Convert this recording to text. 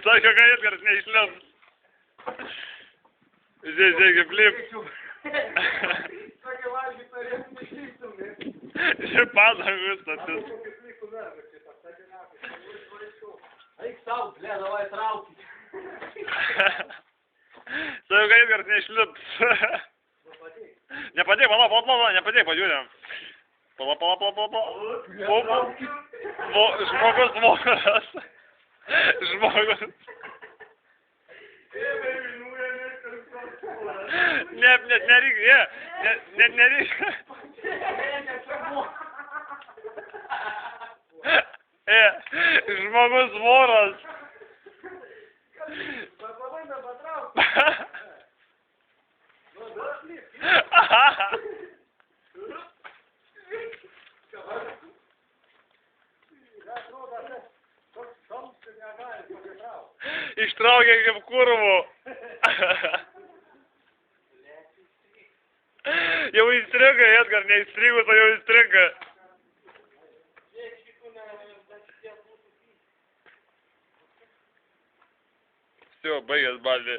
Sako, kad Edgaras neišlips. Žiūrėk, plip. Sakė, valgyt norėtum išliptum, ne? Čia padangus statis. Eik sau, ble, davai traukit. Sako, kad Edgaras neišlips. Nepadėk, pala, nepadėk, pažiūrėm. Pala. Žmogus voras. Žmogus. Net nereikia, net nereikia. Žmogus voras. Labai nepatrauk. Ištraukė kaip kurvų. Jau įstringa, Edgar, neįstrigus, o jau įstringa. Все, baigęs balį.